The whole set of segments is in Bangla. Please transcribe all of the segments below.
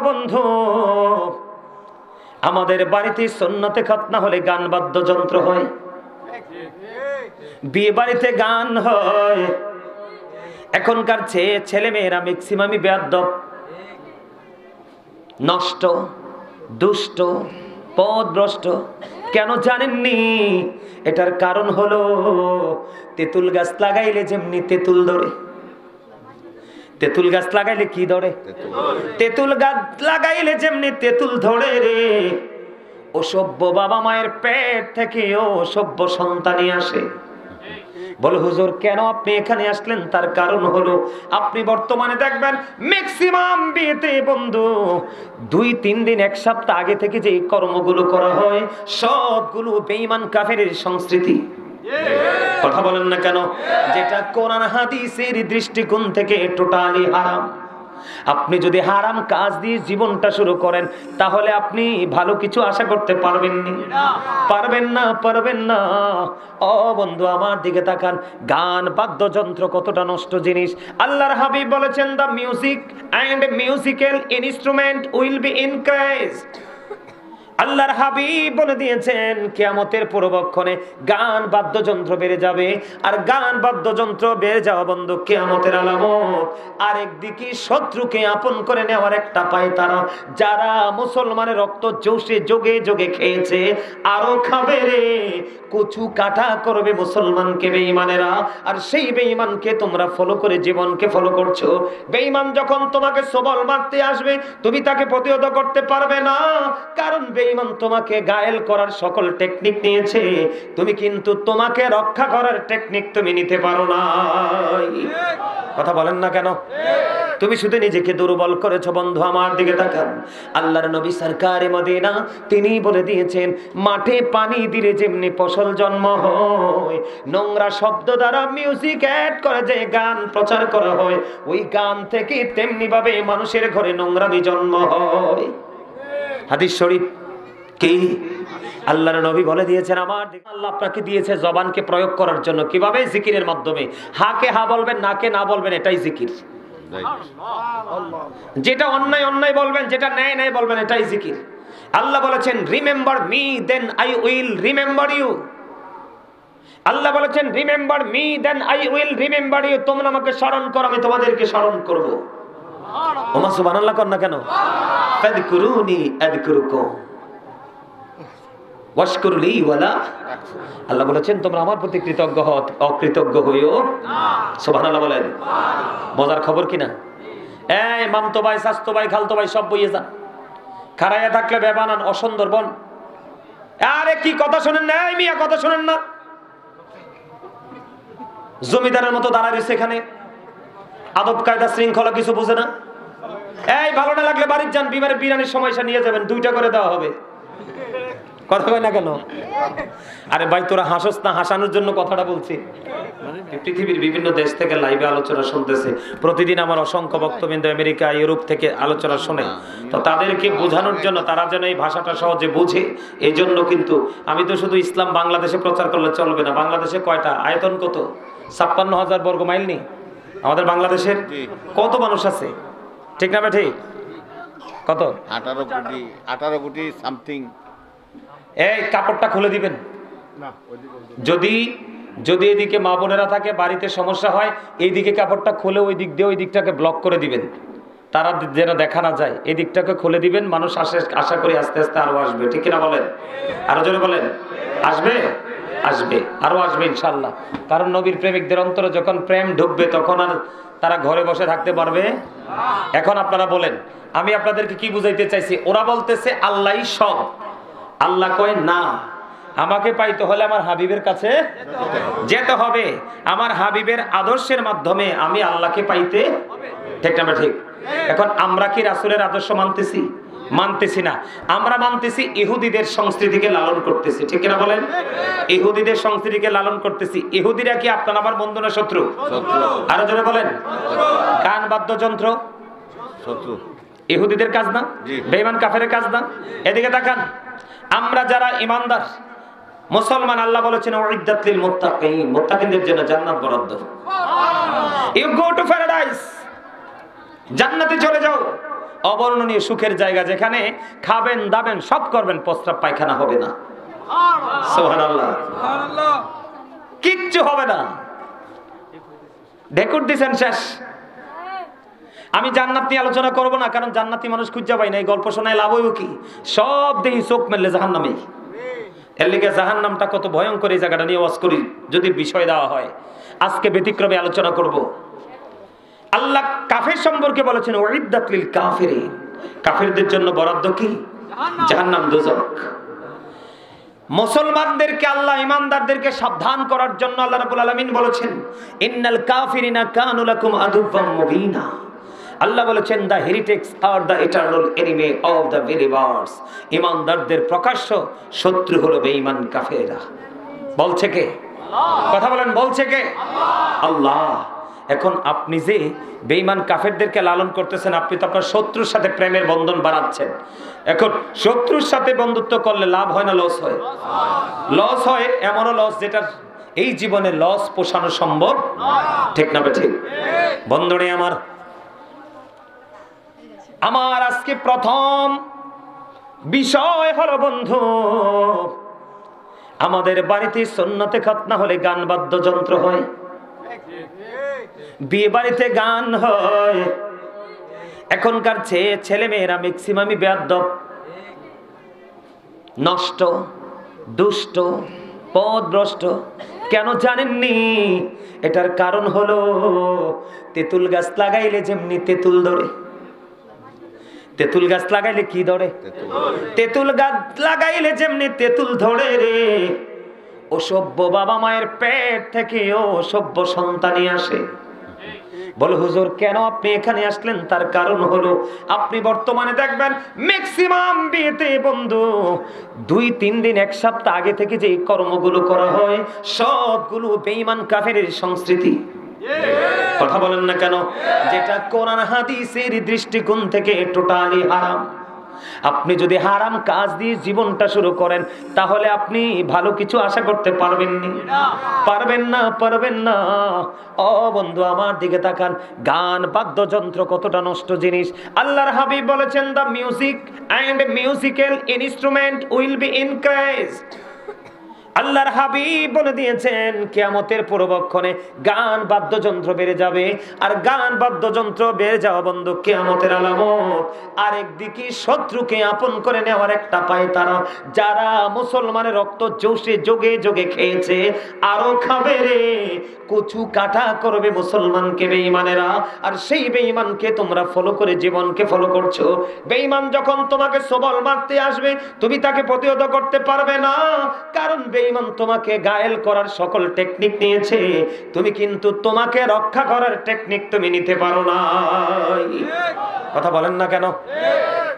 বন্ধু, আমাদের বাড়িতে সুন্নতে খতনা হলে গান বাদ্যযন্ত্র হয়, বিয়ে বাড়িতে গান হয়। এখনকার ছেলে মেয়েরা ম্যাক্সিমামই বেয়াদব, নষ্ট, দুষ্ট, পথভ্রষ্ট। কেন জানেননি? এটার কারণ হলো তেঁতুল গাছ লাগাইলে যেমনি তেঁতুল ধরে, তেঁতুল গাছ লাগাইলে কি ধরে? তেঁতুল গাছ লাগাইলে যেমনি তেঁতুল ধরে রে, অসভ্য বাবা মায়ের পেট থেকে অসভ্য সন্তানই আসে। বলে হুজুর কেন আপনি এখানে আসলেন? তার কারণ হলো আপনি বর্তমানে দেখবেন ম্যাক্সিমাম বিয়েতে বন্ধু 2-3 দিন, 1 সপ্তাহ আগে থেকে যে কর্মগুলো করা হয় সবগুলো বেঈমান কাফেরের সংস্কৃতি। কথা বলেন না কেন? যেটা কোরআন হাদিসের দৃষ্টিকোণ থেকে টোটালি হারাম। আপনি যদি হারাম কাজ দিয়ে জীবনটা শুরু করেন তাহলে আপনি ভালো কিছু আশা করতে পারবেন না। ও বন্ধু আমার দিকে তাকান, গান বাদ্যযন্ত্র কতটা নষ্ট জিনিস। আল্লাহর হাবিব বলেছেন, the music and musical instrument will be increased. আল্লাহর হাবিব বলে দিয়েছেন কিয়ামতের পূর্বক্ষণে গান বাদ্যযন্ত্র বেড়ে যাবে। আর গান বাদ্যযন্ত্র বেড়ে যাওয়া বন্ধু কিয়ামতের আলামত। আরেকদিকে শত্রুকে আপন করে নেওয়ার একটা পায় তারা, যারা মুসলমানের রক্ত জোশে যোগে যোগে খেয়েছে আরো খাবে রে। কচু কাটা করবে মুসলমানকে বেঈমানেরা, আর সেই বেঈমানকে তোমরা ফলো করে জীবনকে ফলো করছো। বেঈমান যখন তোমাকে সবল মারতে আসবে তুমি তাকে প্রতিহত করতে পারবে না, কারণ বেঈমান তোমাকে ঘায়েল করার সকল টেকনিক নিয়েছে, তুমি কিন্তু তোমাকে রক্ষা করার টেকনিক তুমি নিতে পারো না। কথা বলেন না কেন? তুমি শুধু নিজেকে দুর্বল করেছো। বন্ধু আমার দিকে তাকান, আল্লাহর নবী সরকারে মদিনা তিনি বলে দিয়েছেন, মাঠে পানি দিলে যেমনি ফসল জন্ম হয়, নোংরা শব্দ দ্বারা মিউজিক অ্যাড করে যে গান প্রচার করা হয়, ওই গান থেকে তেমনি ভাবে মানুষের ঘরে নোংরামি জন্ম হয়। হাদিস শরীফ কি? আল্লাহর নবী বলে দিয়েছেন, আমার আল্লাহ আপনাকে দিয়েছে জবানকে প্রয়োগ করার জন্য। কিভাবে? জিকিরের মাধ্যমে। হাকে হা বলবেন, নাকে না বলবেন, এটাই জিকির। যেটা অন্যায় অন্যায় বলবেন, যেটা ন্যায় ন্যায় বলবেন, এটাই জিকির। আল্লাহ বলেছেন, remember me then I will remember you. Allah বলেছেন, remember me then I will remember you. তোমরা আমাকে স্মরণ করো, আমি তোমাদেরকে স্মরণ করব। ওমা সুবহানাল্লাহ কর না কেন? ফাযকুরুনি আযকুরুকুম ওয়াশকুরলি ওয়ালা। আল্লাহ বলেছেন তোমরা আমার প্রতি কৃতজ্ঞ হও, অকৃতজ্ঞ হইও না। সুবহানাল্লাহ বলেন। মজার খবর কিনা? এই মামতো ভাই, সাস্তো ভাই, খালতো ভাই সব বইয়ে যান। খাড়াইয়া থাকলে বেবানান, অসুন্দর বন। আরে কি কথা শুনেন না? এই মিয়া কথা শুনেন না? জমিদারের মতো দাঁড়ায় রয়েছে এখানে, আদব কায়দা শৃঙ্খলা কিছু বুঝে না। এই ভালো না লাগলে বাড়ির যান, বিরিয়ানির সময় নিয়ে যাবেন, 2টা করে দেওয়া হবে। কথা কয় না কেন? আরে ভাই তোরা হাসস না, হাসানোর জন্য কথাটা বলছি। পৃথিবীর বিভিন্ন দেশ থেকে লাইভে আলোচনা শুনতেছে প্রতিদিন। আমার অসংখ্য বক্তবৃন্দ আমেরিকা, ইউরোপ থেকে আলোচনা শুনে, তো তাদেরকে বোঝানোর জন্য, তারা যেন এই ভাষাটা সহজে বুঝে, এই জন্য কিন্তু আমি তো শুধু ইসলাম বাংলাদেশে প্রচার করলে চলবে না। বাংলাদেশে কয়টা আয়তন? কত? 56,000 বর্গ মাইল নেই আমাদের বাংলাদেশের? কত মানুষ আছে? ঠিক না ঠিক? কত? 18 কোটি সামথিং। এই কাপড়টা খুলে দিবেন। যদি এদিকে মা বোনেরা থাকে, বাড়িতে সমস্যা হয়, এইদিকে কাপড়টা খুলে ওই দিক দিয়ে ওই দিকটাকে ব্লক করে দিবেন, তারা যেন দেখা না যায়। এই দিকটাকে খুলে দিবেন, মানুষ আশা করি আস্তে আস্তে আরো আসবে। ঠিক কিনা বলেন? আরো জোরে বলেন। আসবে আরো আসবে ইনশাল্লাহ। কারণ নবীর প্রেমিকদের অন্তরে যখন প্রেম ঢুকবে তখন আর তারা ঘরে বসে থাকতে পারবে। এখন আপনারা বলেন, আমি আপনাদেরকে কি বুঝাইতে চাইছি? ওরা বলতেছে আল্লাহই সব। আল্লাহ কয় না, আমাকে পাইতে হলে আমার হাবিবের কাছে যেতে হবে। আমার হাবিবের আদর্শের মাধ্যমে আমি আল্লাহকে পাইতে। ঠিক না ঠিক? এখন আমরা কি রাসূলের আদর্শ মানতেছি না। আমরা মানতেছি ইহুদিদের সংস্কৃতিকে লালন করতেছি। ঠিক কিনা বলেন? ইহুদিদের সংস্কৃতিকে লালন করতেছি। ইহুদিরা কি আপনার আমার বন্ধু না শত্রু? আরো জোরে বলেন। গান বাদ্যযন্ত্র শত্রু, ইহুদিদের কাজ না, বেঈমান কাফেরের কাজ না। এদিকে তাকান, আমরা যারা ঈমানদার মুসলমান, আল্লাহ বলেছেন উইদ্দাত লিল মুত্তাকিন, মুত্তাকিনদের জন্য জান্নাত বরাদ্দ। ইউ গো টু প্যারাডাইস, জান্নাতে চলে যাও। অবর্ণনীয় সুখের জায়গা, যেখানে খাবেন দাবেন সব করবেন, প্রস্রাব পায়খানা হবে না। সুবহানাল্লাহ, কিচ্ছু হবে না। ঢেকুর দিছেন শেষ। আমি জান্নাত নিয়ে আলোচনা করব না, কারণ জান্নাতি মানুষ খুঁজে পাই না। এই গল্প শোনায় লাভ হইব কি? সব দেখি চোখ মেললে জাহান্নামে। এর লিগে জাহান্নামটা কত ভয়ঙ্কর, এই জায়গাটা নিয়ে ওয়াজ করি যদি বিষয় দেওয়া হয়। আজকে ব্যতিক্রমে আলোচনা করব। আল্লাহ কাফের সম্পর্কে বলেছেন ওয়াইদাত লিল কাফিরিন, কাফেরদের জন্য বরাদ্দ কি? জাহান্নাম, দোজখ। মুসলমানদেরকে, আল্লাহ ইমানদারদেরকে সাবধান করার জন্য আল্লাহ রাব্বুল আলামিন বলেছেন ইন্নাল কাফিরিনা কানু লাকুম আদুওয়াম মুবিনা। আল্লাহ বলেছেন the heretics are the eternal enemy of the believers. ইমানদারদের প্রকাশ্য শত্রু হলো বেঈমান কাফেররা। বলছে কে? কথা বলেন, বলছে কে? আল্লাহ। এখন আপনি যে বেঈমান কাফেরদেরকে লালন করতেছেন, আপনি তো আপনার শত্রুর সাথে প্রেমের বন্ধন বাড়াচ্ছেন। এখন শত্রুর সাথে বন্ধুত্ব করলে লাভ হয় না লস হয়? লস হয়, এমনও লস যেটা এই জীবনে লস পোষানো সম্ভব, ঠিক না ঠিক? বন্ধুরে আমার আজকে প্রথম বিষয় হলো বন্ধু, আমাদের বাড়িতে সুন্নতে খতনা হলে গান বাদ্যযন্ত্র হয়, বিয়ে বাড়িতে গান হয়। এখনকার ছেলে মেয়েরা ম্যাক্সিমামই বেয়াদব, নষ্ট, দুষ্ট, পথভ্রষ্ট। কেন জানেননি? এটার কারণ হলো তেঁতুল গাছ লাগাইলে যেমনি তেঁতুল ধরে, তেঁতুল গাছ লাগাইলে কি ধরে? তেঁতুল গাছ লাগাইলে যেমনি তেঁতুল ধরে রে, অসভ্য বাবা মায়ের পেট থেকে অসভ্য সন্তানই আসে। বলো হুজুর কেন আপনি এখানে আসলেন? তার কারণ হলো আপনি বর্তমানে দেখবেন ম্যাক্সিমাম বিয়েতে বন্ধু 2-3 দিন, 1 সপ্তাহ আগে থেকে যে কর্মগুলো করা হয় সবগুলো বেঈমান কাফেরের সংস্কৃতি। কথা বলেন না কেন? যেটা কোরআন হাদিসের দৃষ্টিকোণ থেকে টোটালি হারাম। আপনি যদি হারাম কাজ দিয়ে জীবনটা শুরু করেন, তাহলে আপনি ভালো কিছু আশা করতে পারবেন না, পারবেন না, পারবেন না। ও বন্ধু আমার দিকে তাকান, গান বাদ্যযন্ত্র কতটা নষ্ট জিনিস। আল্লাহর হাবিব বলেছেন the music and musical instrument will be increased. আল্লাহর হাবিব বলে দিয়েছেন কিয়ামতের পূর্বক্ষণে গান বাদ্যযন্ত্র বেড়ে যাবে। আর গান বাদ্যযন্ত্র বেড়ে যাওয়া বন্ধু কিয়ামতের আলামত। আরেকদিকে শত্রুকে আপন করে নেওয়ার একটা পায় তারা, যারা মুসলমানের রক্ত জোশে যোগে যোগে খেয়েছে আরো খাবে রে। কচু কাটা করবে মুসলমানকে বেঈমানেরা, আর সেই বেঈমানকে তোমরা ফলো করে জীবনকে ফলো করছো। বেঈমান যখন তোমাকে সবল মারতে আসবে, তুমি তাকে প্রতিহত করতে পারবে না, কারণ বেঈমান তোমাকে ঘায়েল করার সকল টেকনিক নিয়েছে, তুমি কিন্তু তোমাকে রক্ষা করার টেকনিক তুমি নিতে পারো না। কথা বলেন না কেন?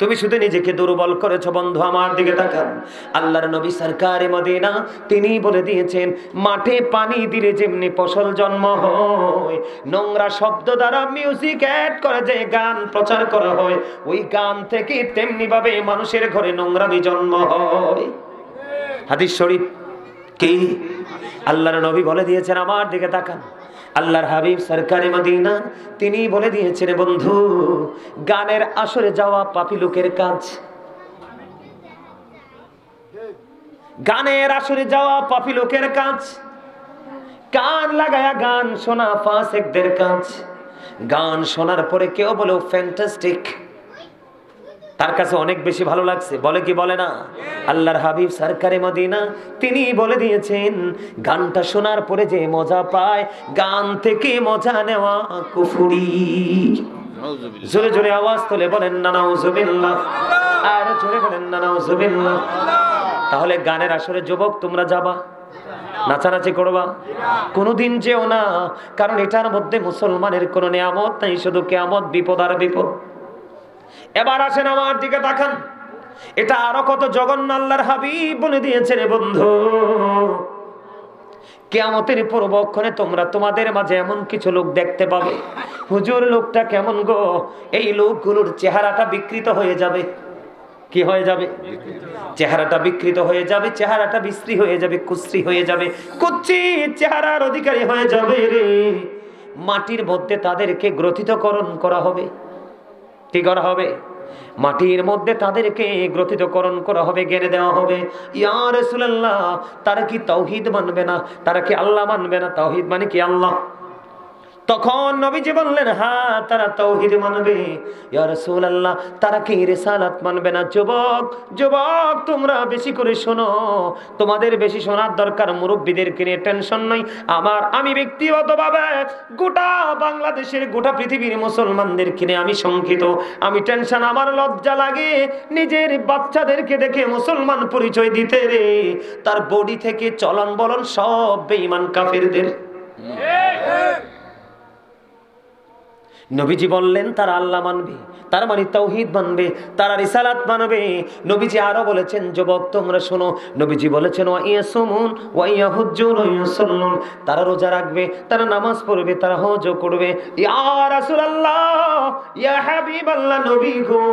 তুমি শুধু নিজেকে দুর্বল করেছো। বন্ধু আমার দিকে তাকান, আল্লাহর নবী সরকারে মদিনা তিনি বলে দিয়েছেন মাঠে পানি দিলে যেমনি ফসল জন্ম হয়, নোংরা শব্দ দ্বারা মিউজিক অ্যাড করে যে গান প্রচার করা হয়, ওই গান থেকে তেমনি ভাবে মানুষের ঘরে নোংরামি জন্ম হয়। হাদিস শরীফ কি? আল্লাহর নবী বলে দিয়েছেন, আমার দিকে তাকান, আল্লাহর হাবিব সরকারে মদিনা তিনি বলে দিয়েছেন বন্ধু, গানের আসরে যাওয়া পাপী লোকের কাজ, গানের আসরে যাওয়া পাপী লোকের কাজ, কান লাগায়া গান শোনা ফাসিকদের কাজ। গান শোনার পরে কেউ বলে ফ্যান্টাস্টিক, তার কাছে অনেক বেশি ভালো লাগছে, বলে কি বলে না? আল্লাহর হাবিব সরকারে মদিনা তিনি বলে দিয়েছেন গানটা শোনার পরে যে মজা পায়, গান থেকে মজা নেওয়া কুফরি। জোরে জোরে আওয়াজ তুলে বলেন না নাউজুবিল্লাহ, আর জোরে বলেন না নাউজুবিল্লাহ। তাহলে গানের আসরে যুবক তোমরা যাবা, নাচানাচি করবা? কোনোদিন যেও না, কারণ এটার মধ্যে মুসলমানের কোনো নিয়ামত নাই, শুধু কিয়ামত, বিপদ আর বিপদ। এবার আসেন আমার দিকে তাকান, এটা আরো কত জঘন্য আল্লাহর হাবিব বলে দিয়েছেন বন্ধু, কিয়ামতের পূর্বক্ষণে তোমরা তোমাদের মাঝে এমন কিছু লোক দেখতে পাবে, হুজুর লোকটা কেমন গো? এই লোকগুলোর চেহারাটা বিকৃত হয়ে যাবে। কি হয়ে যাবে? চেহারাটা বিকৃত হয়ে যাবে, চেহারাটা বিশ্রী হয়ে যাবে, কুশ্রী হয়ে যাবে, কুচ্ছিত চেহারার অধিকারী হয়ে যাবে রে। মাটির মধ্যে তাদেরকে গ্রথিতকরণ করা হবে। কি করা হবে? মাটির মধ্যে তাদেরকে গ্রথিতকরণ করা হবে, গেড়ে দেওয়া হবে। ইয়া রাসূলুল্লাহ, তারা কি তাওহীদ মানবে না? তারা কি আল্লাহ মানবে না? তাওহীদ মানে কি আল্লাহ? তখন নবীজি বললেন, হ্যাঁ তারা তাওহীদ মানবে। ইয়া রাসূলুল্লাহ, তারা কি রিসালাত মানবে না? যুবক যুবক, তোমরা বেশি করে শোনো, তোমাদের বেশি শোনার দরকার। মুরব্বীদেরকে নিয়ে টেনশন নাই আমার। আমি ব্যক্তিগতভাবে গোটা বাংলাদেশের, গোটা পৃথিবীর মুসলমানদেরকে নিয়ে আমি শঙ্কিত, আমি টেনশন। আমার লজ্জা লাগে নিজের বাচ্চাদেরকে দেখে মুসলমান পরিচয় দিতে রে। তার বডি থেকে চলন বলন সব বেঈমান কাফেরদের। নবীজি বললেন তারা আল্লাহ মানবে, তার মানে তাওহীদ মানবে, তারা রিসালাত মানবে। নবীজি আরো বলেছেন, যুবক তোমরা শোনো, নবীজি বলেছেন ওয়া ইয়াসুমুন ওয়া ইয়াহুজ্জুন ওয়া ইউসাল্লুন, তারা রোজা রাখবে, তারা নামাজ পড়বে, তারা হজ করবে। ইয়া রাসূলুল্লাহ, ইয়া হাবিবাল্লাহ, নবী গো,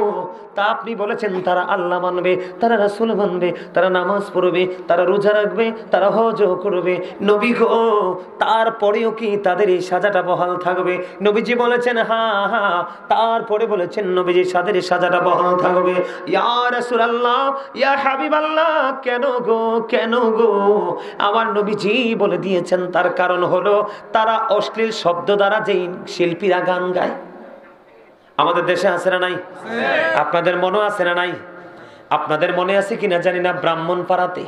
তা আপনি বলেছেন তারা আল্লাহ মানবে, তারা রাসূল মানবে, তারা নামাজ পড়বে, তারা রোজা রাখবে, তারা হজ করবে। নবী গো, তারপরেও কি তাদের এই সাজাটা বহাল থাকবে? নবীজি বলেছেন হ্যাঁ হ্যাঁ। তারপরে বলেছেন নবীজি সাদের সাজাটা বহাল থাকবে। ইয়া রাসূলুল্লাহ, ইয়া হাবিবাল্লাহ, কেন গো কেন গো? আমার নবীজি বলে দিয়েছেন তার কারণ হলো তারা অশ্লীল শব্দ দ্বারা যেই শিল্পীরা গান গায়, আমাদের দেশে আছে না নাই? আপনাদের মনে আছে না নাই? আপনাদের মনে আছে কিনা জানি না, ব্রাহ্মণপাড়াতে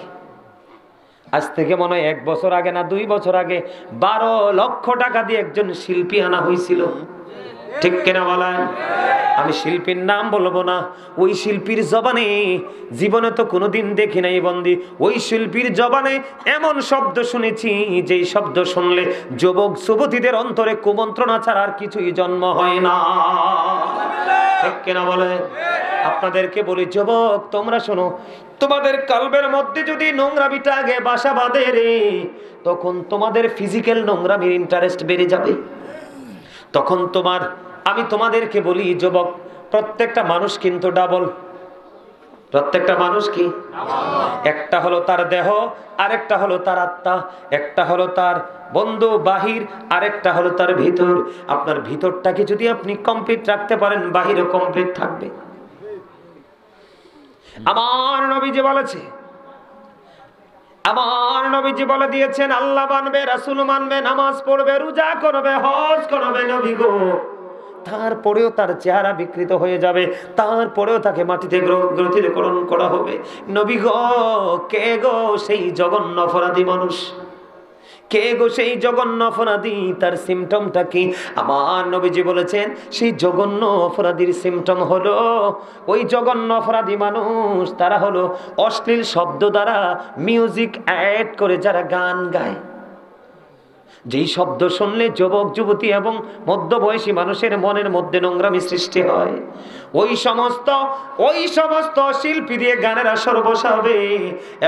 আজ থেকে মনে হয় 1 বছর আগে না 2 বছর আগে 12 লক্ষ টাকা দিয়ে একজন শিল্পী আনা হয়েছিল। ঠিক কিনা বলেন? আমি শিল্পীর নাম বলবো না। ওই শিল্পীর জবানে জীবনে তো কোনোদিন দেখি নাই বন্দি, ওই শিল্পীর জবানে এমন শব্দ শুনেছি যেই শব্দ শুনলে যুবক যুবতীদের অন্তরে কুমন্ত্রণা ছাড়া আর কিছুই জন্ম হয় না। ঠিক কিনা বলেন? আপনাদেরকে বলি যুবক তোমরা শোনো, তোমাদের কলবের মধ্যে যদি নোংরামিটা আগে বাসা বাঁধে রে, তখন তোমাদের ফিজিক্যাল নোংরামির ইন্টারেস্ট বেড়ে যাবে। তখন আমি তোমাদেরকে বলি যুবক, প্রত্যেকটা মানুষ কিন্তু ডাবল। প্রত্যেকটা মানুষ কি? একটা হলো তার দেহ, আরেকটা হলো তার আত্মা, একটা হলো তার বন্ধু বাহির, আরেকটা হলো তার ভিতর। আপনার ভিতরটাকে যদি আপনি কমপ্লিট রাখতে পারেন, বাহিরও কমপ্লিট থাকবে। আমার নবীজি বলেছে, আমার নবীজি বলে দিয়েছেন আল্লাহ মানবে, রাসূল মানবে, নামাজ পড়বে, রোজা করবে, হজ করবে নবী গো, তারপরেও তার চেহারা বিকৃত হয়ে যাবে, তারপরেও তাকে মাটিতে গ্রথিতকরণ করা হবে। নবী গো, কে গো সেই জঘন্য অপরাধী মানুষ? কে গো সেই জঘন্য অপরাধী? তার সিমটমটা কি? আমার নবীজি বলেছেন সেই জঘন্য অপরাধীর সিমটম হলো, ওই জঘন্য অপরাধী মানুষ তারা হলো অশ্লীল শব্দ দ্বারা মিউজিক অ্যাড করে যারা গান গায়। যেই শব্দ শুনলে যুবক যুবতী এবং মধ্যবয়সী মানুষের মনের মধ্যে নোংরামি সৃষ্টি হয়, ওই সমস্ত শিল্পী দিয়ে গানের আসর বসাবে।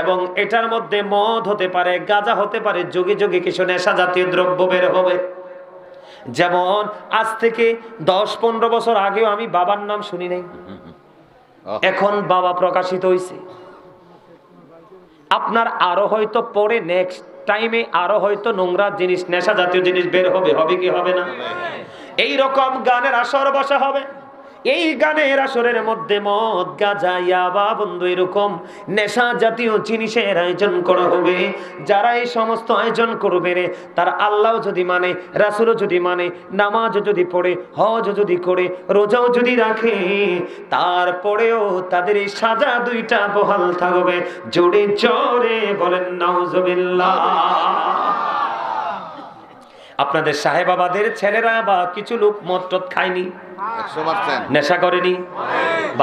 এবং এটার মধ্যে মদ হতে পারে, গাঁজা হতে পারে, যোগে যোগে কিছু নেশা জাতীয় দ্রব্য বের হবে। যেমন আজ থেকে 10-15 বছর আগেও আমি বাবার নাম শুনি নাই, এখন বাবা প্রকাশিত হয়েছে। আপনার আরো হয়তো পরে নেক্সট টাইমে আরো হয়তো নোংরা জিনিস, নেশা জাতীয় জিনিস বের হবে, হবে কি হবে না? এই রকম গানের আসর বসা হবে। এই গানের আসরের মধ্যে মদ, গাঁজা, ইয়াবা, বন্ধু এরকম নেশা জাতীয় জিনিসের আয়োজন করা হবে। যারা এই সমস্ত আয়োজন করবে রে, তারা আল্লাহ যদি মানে, রাসূলও যদি মানে, নামাজ যদি পড়ে, হজ যদি করে, রোজাও যদি রাখে, তারপরেও তাদের এই সাজা দুইটা বহাল থাকবে। জোরে জোরে বলেন নাউজুবিল্লাহ। আপনাদের সাহেবাবাদের ছেলেরা বা কিছু লোক মদ টদ খায়নি, 100% নেশা করেনি,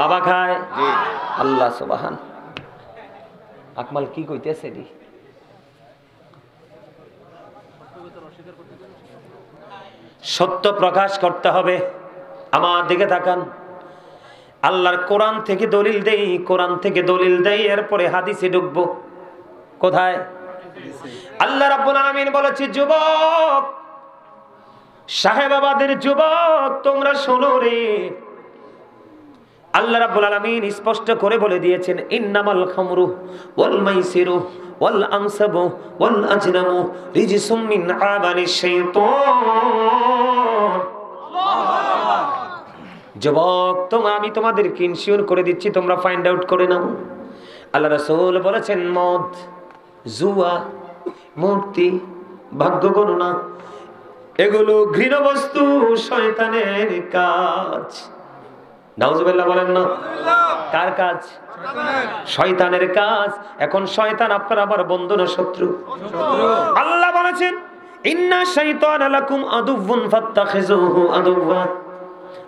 বাবা খায়। আল্লাহ সুবহান। আকমাল কি কইতেছে রে? সত্য প্রকাশ করতে হবে। আমার দিকে তাকান। আল্লাহর কোরআন থেকে দলিল দেই, কোরআন থেকে দলিল দেই, এরপরে হাদিসে ঢুকবো। কোথায়? আল্লাহ রাব্বুল আলামিন বলেছে, যুবক, সাহেবাবাদের যুবক, তোমরা শোনো রে। আল্লাহ রাব্বুল আলামিন স্পষ্ট করে বলে দিয়েছেন, ইন্নামাল খামরু ওয়াল মাইসিরু ওয়াল আনসাবু ওয়াল আজলামু রিজসুম মিন আমালিশ শাইতান। যুবক, আমি তোমাদেরকে ইনশিওর করে দিচ্ছি, তোমরা ফাইন্ড আউট করে নাও। আল্লাহ রাসূল বলেছেন, মদ, জুয়া, মূর্তি, ভাগ্য গণনা, এগুলো ঘৃণ বস্তু, শয়তানের কাজ। নাউজুবিল্লাহ বলেন না? কার কাজ? শয়তানের কাজ। এখন শয়তান আপনার আমার বন্ধু না শত্রু? আল্লাহ বলেছেন, ইন্না শাইতানা লাকুম আদুউন ফাত্তাখিযুহু আদুওয়া।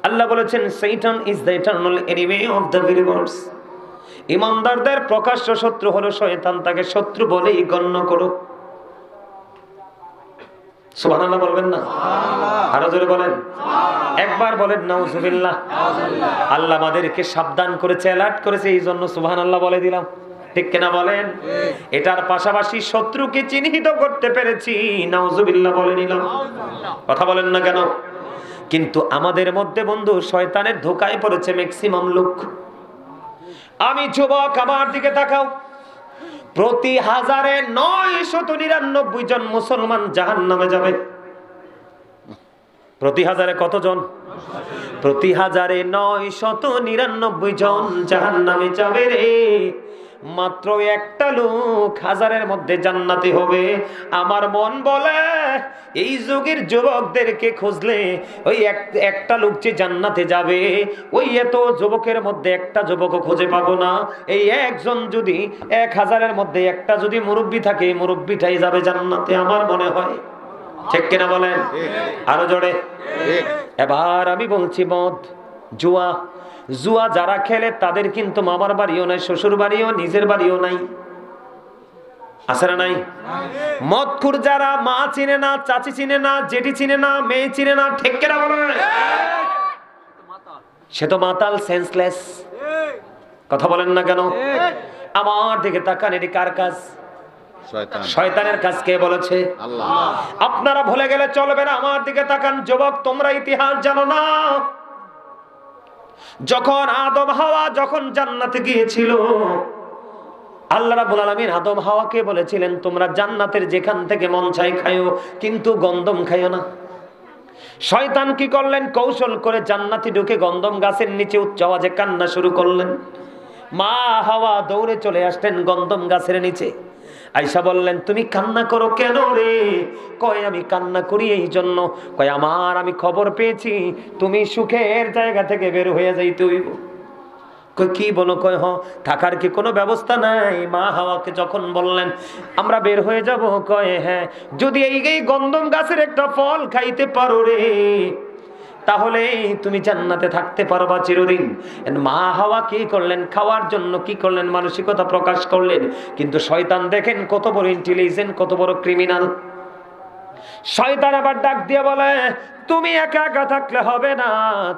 আল্লাহ বলেছেন, শয়তান is the eternal enemy of the believers. ঈমানদারদের প্রকাশ্য শত্রু হলো শয়তান, তাকে শত্রু বলেই গণ্য করো। সুবহানাল্লাহ বলবেন না? আরো জোরে বলেন, একবার বলেন নাউজুবিল্লাহ। আল্লাহ আমাদেরকে সাবধান করেছে, অ্যালার্ট করেছে, এই জন্য সুবহানাল্লাহ বলে দিলাম। ঠিক কিনা বলেন? এটার পাশাপাশি শত্রুকে চিহ্নিত করতে পেরেছি, নাউজুবিল্লাহ বলে নিলাম। কথা বলেন না কেন? কিন্তু আমাদের মধ্যে বন্ধু শয়তানের ধোঁকায় পড়েছে ম্যাক্সিমাম লোক। আমি যুবক, আমার দিকে তাকাও, প্রতি 1000-999 জন মুসলমান জাহান্নামে যাবে। প্রতি 1000 কতজন? প্রতি 1000-999 জন জাহান্নামে যাবে রে। মাত্র একটা লোক 1000-এর মধ্যে জান্নাতি হবে। আমার মন বলে এই যুগের যুবকদেরকে খুঁজলে ওই একটা লোক যে জান্নাতে যাবে, ওই এত যুবকের মধ্যে একটা যুবকও খুঁজে পাবো না। এই একজন যদি 1000-এর মধ্যে একটা যদি মুরব্বি থাকে, মুরব্বিটাই যাবে জান্নাতে আমার মনে হয়। ঠিক কিনা বলেন? আরো জোরে। এবার আমি বলছি, মদ, জুয়া, জুয়া যারা খেলে তাদের কিন্তু মামার বাড়িও নাই, শ্বশুর বাড়িও, নিজের বাড়িও নাই। আছে না নাই? মদখুর যারা, মা চিনে না, চাচি চিনে না, জেঠি চিনে না, মেয়ে চিনে না। ঠিক কিনা বলেন? সে তো মাতাল, সেন্সলেস। কথা বলেন না কেন? আমার দিকে তাকান, এটি কার কাজ? শয়তানের কাজ। কে বলেছে? আল্লাহ। আপনারা ভুলে গেলে চলবে না। আমার দিকে তাকান যুবক, তোমরা ইতিহাস জানো না? যখন আদম হাওয়া যখন জান্নাতে গিয়েছিল, আল্লাহ রাব্বুল আলামিন আদম হাওয়াকে বলেছিলেন, তোমরা জান্নাতের যেখান থেকে মন চাই খায়ো, কিন্তু গন্ধম খাইও না। শয়তান কি করলেন? কৌশল করে জান্নাতে ঢুকে গন্ধম গাছের নিচে উচ্চ আওয়াজে কান্না শুরু করলেন। মা হাওয়া দৌড়ে চলে আসলেন গন্ধম গাছের নিচে। আয়েশা বললেন, তুমি কান্না করো কেন রে? কয়, আমি কান্না করি এই জন্য, কয় আমি খবর পেয়েছি তুমি সুখের জায়গা থেকে বের হয়ে যাইতে হইব। কয় কি বলো? কয় হ, থাকার কি কোনো ব্যবস্থা নাই? মা হাওয়াকে যখন বললেন আমরা বের হয়ে যাব, কয় হ্যাঁ, যদি এই গন্ধম গাছের একটা ফল খাইতে পারো রে, তাহলে তুমি জান্নাতে থাকতে পারবা চিরদিন। মা হাওয়া কি করলেন? খাওয়ার জন্য কি করলেন? মানসিকতা প্রকাশ করলেন। কিন্তু শয়তান দেখেন কত বড় ইন্টেলিজেন্ট, কত বড় ক্রিমিনাল। শয়তান আবার ডাক দিয়ে বলে, তুমি একা একা থাকলে হবে না,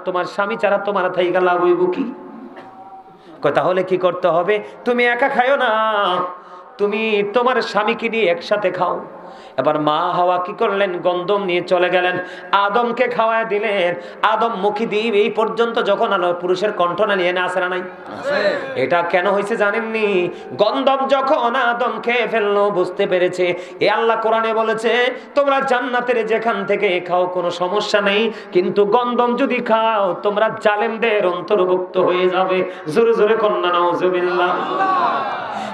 তোমার স্বামী ছাড়া তোমার থাইকা লাভ হইব কি? কয় তাহলে কি করতে হবে? তুমি একা খাইও না, তুমি তোমার স্বামীকে নিয়ে একসাথে খাও। এবার মা হাওয়া কি করলেন? গন্ধম নিয়ে চলে গেলেন, আদমকে খাওয়ায় দিলেন। আদম মুখী দ্বীপ এই পর্যন্ত যখন আলো পুরুষের কণ্ঠনা নিয়ে না আসে না নাই? এটা কেন হয়েছে জানেননি? গন্ধম যখন আদম খেয়ে ফেললো, বুঝতে পেরেছে এ আল্লাহ কোরআনে বলেছে তোমরা জান্নাতের যেখান থেকে খাও কোনো সমস্যা নেই, কিন্তু গন্ধম যদি খাও তোমরা জালেমদের অন্তর্ভুক্ত হয়ে যাবে। জোরে জোরে কন্যা নাউজুবিল্লাহ।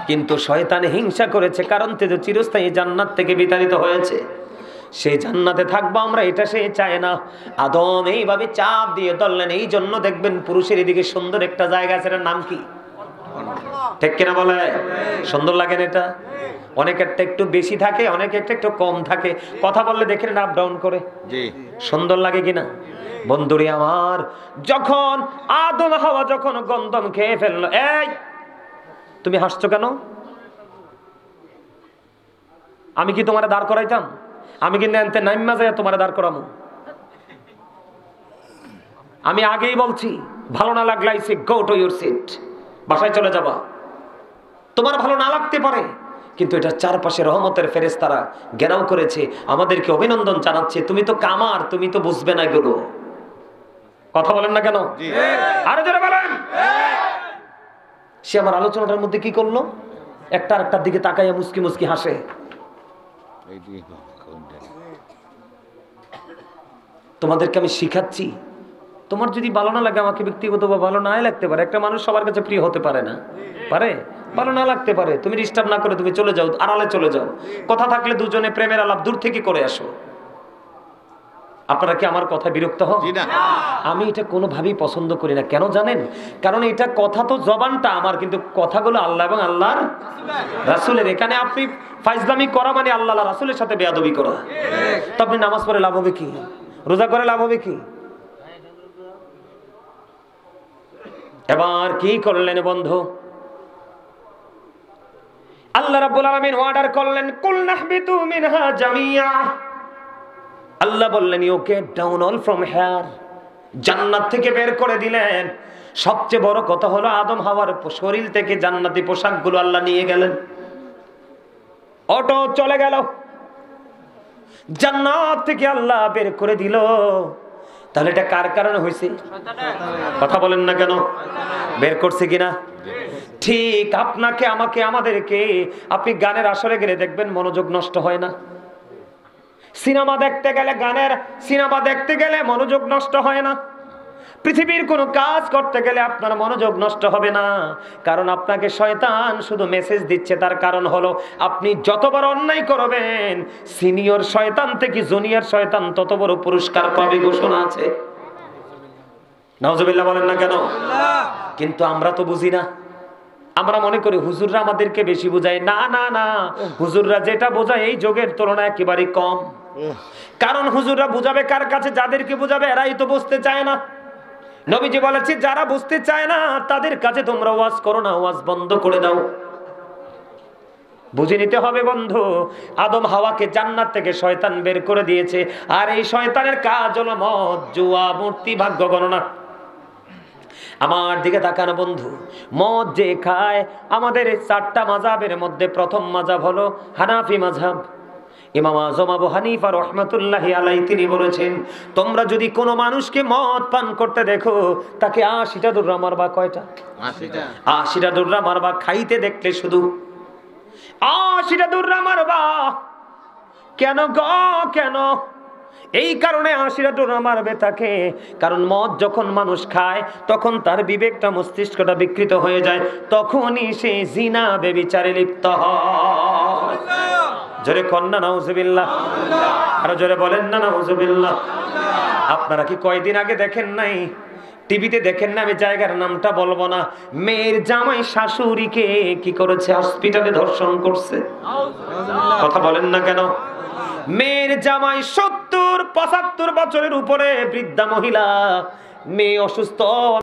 কিন্তু শয়তান হিংসা করেছে, কারণ তে চিরস্থায়ী জান্নাত থেকে বিতাড়িত হয়েছে। সেই জান্নাতে থাকবো আমরা, এটা সে চায় না। আদম এইভাবে চাপ দিয়ে ধরলেন। এই জন্য দেখবেন পুরুষের এদিকে সুন্দর একটা জায়গা আছে, এটার নাম কি? ঠিক কিনা বলে? সুন্দর লাগেন এটা? অনেকেরটা একটু বেশি থাকে, অনেকেরটা একটু কম থাকে। কথা বললে দেখেন আপ ডাউন করে। সুন্দর লাগে কিনা? বন্ধুরে আমার, যখন আদম হাওয়া যখন গন্ধম খেয়ে ফেললো, এই তুমি হাসছো কেন? আমি কি তোমার দাঁড় করাইতাম? আমি কিন্তু এনতে নাইম্মা যায় তোমার দাঁড় করামো। আমি আগেই বলছি, ভালো না লাগলে I say go to your seat, বাসায় চলে যাবা। তোমার ভালো না লাগতে পারে, কিন্তু এটা চারপাশে রহমতের ফেরেশতারা ঘেরাও করেছে, আমাদেরকে অভিনন্দন জানাচ্ছে। তুমি তো কামার, তুমি তো বুঝবে না এগুলো। কথা বলেন না কেন? আরো জোরে বলেন। সে আমার আলোচনাটার মধ্যে কি করলো? একটা আরেকটার দিকে তাকাইয়া মুস্কি মুস্কি হাসে। তোমাদেরকে আমি শিখাচ্ছি তোমার যদি ভালো না লাগে, আমাকে ব্যক্তিগত বা ভালো নাই লাগতে পারে, একটা মানুষ সবার কাছে প্রিয় হতে পারে না, পারে, ভালো না লাগতে পারে, তুমি ডিস্টার্ব না করে তুমি চলে যাও, আড়ালে চলে যাও, কথা থাকলে দুজনে প্রেমের আলাপ দূর থেকে করে আসো। আপনারা কি আমার কথা বিরক্ত হন? আমি এটা কোনোভাবেই পছন্দ করি না। কেন জানেন? কারণ এটা কথা তো জবানটা আমার, কিন্তু কথাগুলো আল্লাহ এবং আল্লাহর রাসূলের। এখানে আপনি ফাইজলামি করা মানে আল্লাহ রাসূলের সাথে বেয়াদবি করা। তো আপনি নামাজ পড়ে লাভ হবে কি? রোজা করে লাভ হবে কি? এবার কি করলেন বন্ধু? আল্লাহ রাব্বুল আলামিন অর্ডার করলেন, কুল নাহবিতু মিনহা জামিয়া। আল্লাহ বললেন, you get down all from here. জান্নাত থেকে বের করে দিলেন। সবচেয়ে বড় কথা হলো আদম হাওয়ার শরীর থেকে জান্নাতি পোশাকগুলো আল্লাহ নিয়ে গেলেন। অটো চলে গেল, জান্নাত থেকে আল্লাহ বের করে দিল। তাহলে এটা কার কারণে হয়েছে? কথা বলেন না কেন? বের করছে কিনা? ঠিক আপনাকে, আমাকে, আমাদেরকে। আপনি গানের আসরে গেলে দেখবেন মনোযোগ নষ্ট হয় না। সিনেমা দেখতে গেলে, গানের সিনেমা দেখতে গেলে মনোযোগ নষ্ট হয় না। পৃথিবীর কোনো কাজ করতে গেলে আপনার মনোযোগ নষ্ট হবে না, কারণ আপনাকে শয়তান শুধু মেসেজ দিচ্ছে। তার কারণ হলো আপনি যত বড় অন্যায় করবেন, সিনিয়র শয়তান থেকে জুনিয়র শয়তান তত বড় পুরস্কার পাবে, ঘোষণা আছে। নাউজুবিল্লাহ বলেন না কেন? কিন্তু আমরা তো বুঝি না। আমরা মনে করি হুজুররা আমাদেরকে বেশি বোঝায়। না না না, হুজুররা যেটা বোঝায় এই যুগের তুলনায় একেবারে কম। কারণ হুজুররা বুঝাবে কার কাছে? যাদেরকে বুঝাবে এরাই তো বুঝতে চায় না। নবীজি বলেছে, যারা বুঝতে চায় না তাদের কাছে তোমরা ওয়াজ করো না, ওয়াজ বন্ধ করে দাও। বুঝে নিতে হবে বন্ধু, আদম হাওয়াকে জান্নাত থেকে শয়তান বের করে দিয়েছে। আর এই শয়তানের কাজ হলো মদ, জুয়া, মূর্তি, ভাগ্য গণনা। আমার দিকে তাকানো বন্ধু, মদ যে খায়, আমাদের চারটা মাযহাবের মধ্যে প্রথম মাযহাব হলো হানাফি মাযহাব। ইমাম আযম আবু হানিফা রাহমাতুল্লাহি আলাইহি তিনি বলেছেন, তোমরা যদি কোনো মানুষকে মদ পান করতে দেখো, তাকে ৮০টা দৌড়া মারবা। কয়টা? ৮০টা দৌড়া মারবা। খাইতে দেখলে শুধু ৮০টা দৌড়া মারবা। কেন গো, কেন? এই কারণে ৮০টা দৌড়া মারবে তাকে, কারণ মদ যখন মানুষ খায় তখন তার বিবেকটা, মস্তিষ্কটা বিকৃত হয়ে যায়, তখনই সে জিনা ব্যভিচারে লিপ্ত হয়। জোরে কন্যা নাউজুবিল্লাহ, আরো জোরে বলেন না নাউজুবিল্লাহ। আপনারা কি কয়দিন আগে দেখেন নাই, টিভিতে দেখেন না, আমি জায়গার নামটা বলবো না, মেয়ের জামাই শাশুড়িকে কি করেছে? হসপিটালে ধর্ষণ করছে। কথা বলেন না কেন? মেয়ের জামাই ৭০-৭৫ বছরের উপরে বৃদ্ধা মহিলা, মেয়ে অসুস্থ।